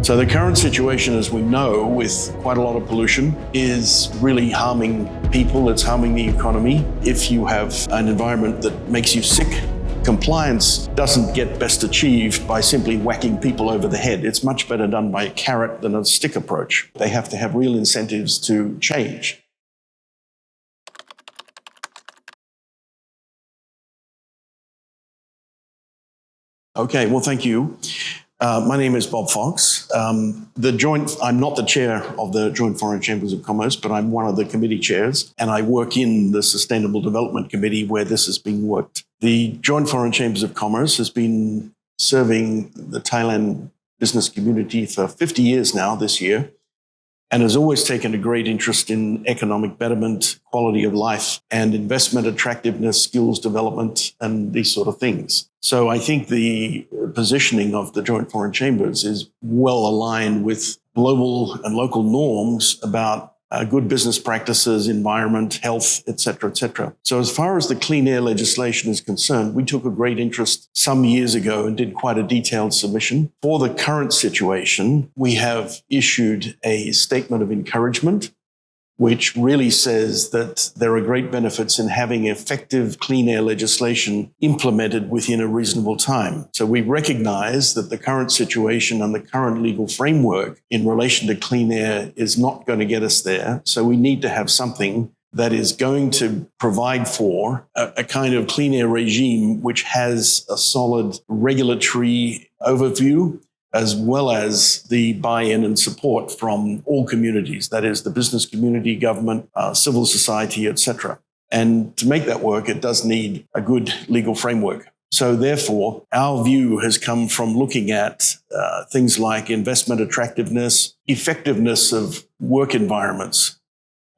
So the current situation, as we know, with quite a lot of pollution, is really harming people, it's harming the economy. If you have an environment that makes you sick, compliance doesn't get best achieved by simply whacking people over the head. It's much better done by a carrot than a stick approach. They have to have real incentives to change. Okay, well, thank you. My name is Bob Fox. I'm not the chair of the Joint Foreign Chambers of Commerce, but I'm one of the committee chairs, and I work in the Sustainable Development Committee where this is being worked. The Joint Foreign Chambers of Commerce has been serving the Thailand business community for 50 years now this year, and has always taken a great interest in economic betterment, quality of life, and investment attractiveness, skills development, and these sort of things. So I think the positioning of the Joint Foreign Chambers is well aligned with global and local norms about good business practices, environment, health, etc., etc. So as far as the clean air legislation is concerned, we took a great interest some years ago and did quite a detailed submission. For the current situation, we have issued a statement of encouragement, which really says that there are great benefits in having effective clean air legislation implemented within a reasonable time. So we recognize that the current situation and the current legal framework in relation to clean air is not going to get us there. So we need to have something that is going to provide for a kind of clean air regime which has a solid regulatory overview, as well as the buy-in and support from all communities, that is the business community, government, civil society, etc. And to make that work, it does need a good legal framework. So therefore, our view has come from looking at things like investment attractiveness, effectiveness of work environments,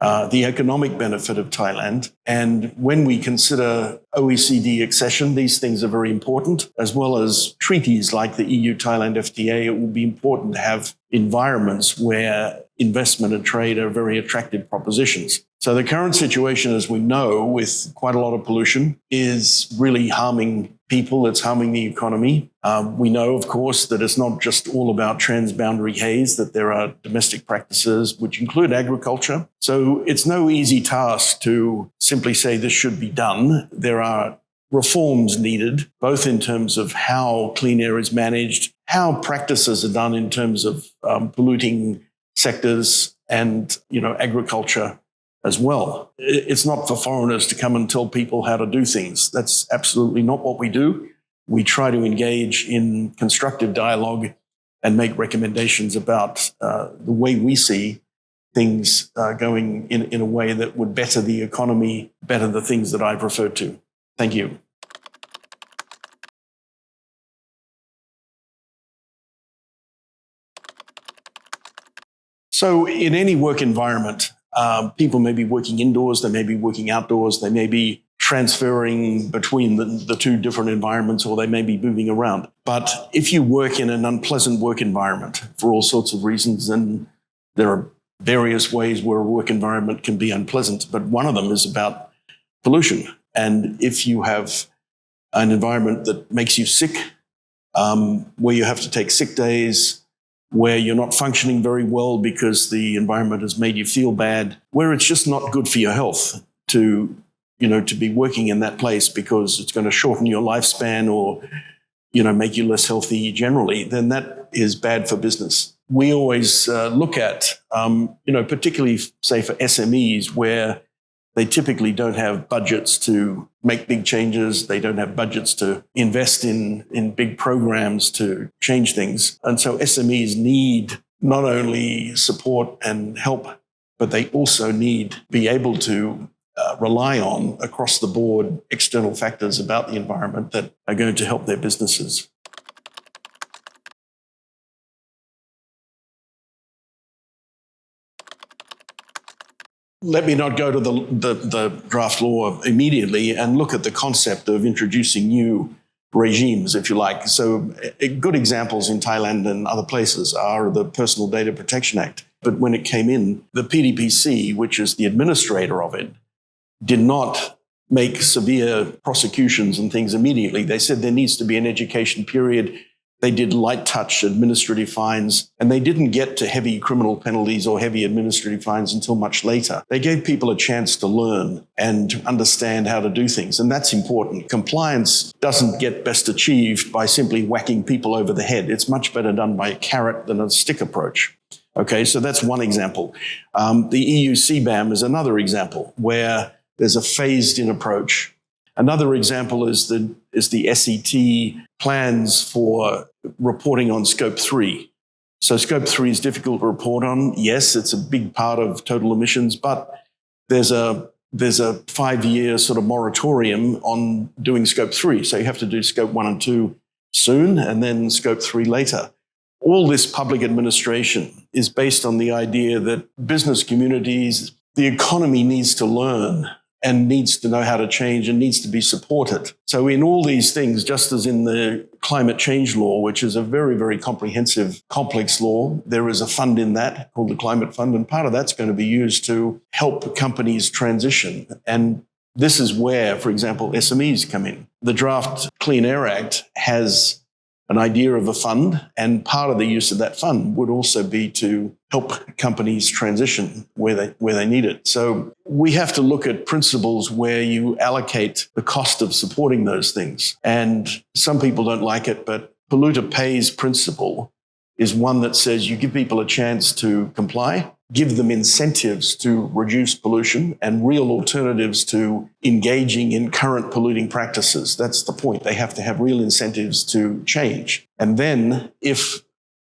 the economic benefit of Thailand. And when we consider OECD accession, these things are very important, as well as treaties like the EU-Thailand FTA. It will be important to have environments where investment and trade are very attractive propositions. So the current situation, as we know, with quite a lot of pollution, is really harming people, it's harming the economy. We know, of course, that it's not just all about transboundary haze, that there are domestic practices which include agriculture. So it's no easy task to simply say this should be done. There are reforms needed, both in terms of how clean air is managed, how practices are done in terms of polluting sectors and, agriculture as well. It's not for foreigners to come and tell people how to do things. That's absolutely not what we do. We try to engage in constructive dialogue and make recommendations about the way we see things going in a way that would better the economy, better the things that I've referred to. Thank you. So in any work environment, people may be working indoors, they may be working outdoors, they may be transferring between the two different environments, or they may be moving around. But if you work in an unpleasant work environment for all sorts of reasons, and there are various ways where a work environment can be unpleasant, but one of them is about pollution. And if you have an environment that makes you sick, where you have to take sick days, where you're not functioning very well because the environment has made you feel bad, where it's just not good for your health to be working in that place because it's going to shorten your lifespan or, make you less healthy generally, then that is bad for business. We always look at, particularly, say, for SMEs, where they typically don't have budgets to make big changes. They don't have budgets to invest in big programs to change things. And so SMEs need not only support and help, but they also need to be able to rely on across the board external factors about the environment that are going to help their businesses. Let me not go to the draft law immediately and look at the concept of introducing new regimes, if you like. So good examples in Thailand and other places are the Personal Data Protection Act. But when it came in, the PDPC, which is the administrator of it, did not make severe prosecutions and things immediately. They said there needs to be an education period. They did light touch administrative fines, and they didn't get to heavy criminal penalties or heavy administrative fines until much later. They gave people a chance to learn and to understand how to do things, and that's important. Compliance doesn't get best achieved by simply whacking people over the head. It's much better done by a carrot than a stick approach. Okay, so that's one example. The EU CBAM is another example where there's a phased-in approach. Another example is the SET plans for reporting on Scope 3. So Scope 3 is difficult to report on. Yes, it's a big part of total emissions, but there's a 5-year sort of moratorium on doing Scope 3. So you have to do Scope 1 and 2 soon and then Scope 3 later. All this public administration is based on the idea that business communities, the economy needs to learn and needs to know how to change and needs to be supported. So in all these things, just as in the climate change law, which is a very, very comprehensive, complex law, there is a fund in that called the Climate Fund, and part of that's going to be used to help companies transition. And this is where, for example, SMEs come in. The draft Clean Air Act has an idea of a fund, and part of the use of that fund would also be to help companies transition where they need it. So we have to look at principles where you allocate the cost of supporting those things. And some people don't like it, but polluter pays principle is one that says you give people a chance to comply, give them incentives to reduce pollution and real alternatives to engaging in current polluting practices. That's the point. They have to have real incentives to change. And then if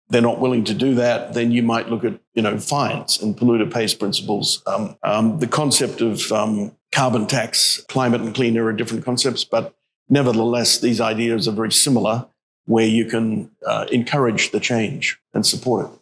they're not willing to do that, then you might look at, fines and polluter pays principles. The concept of carbon tax, climate and clean air are different concepts, but nevertheless, these ideas are very similar, where you can encourage the change and support it.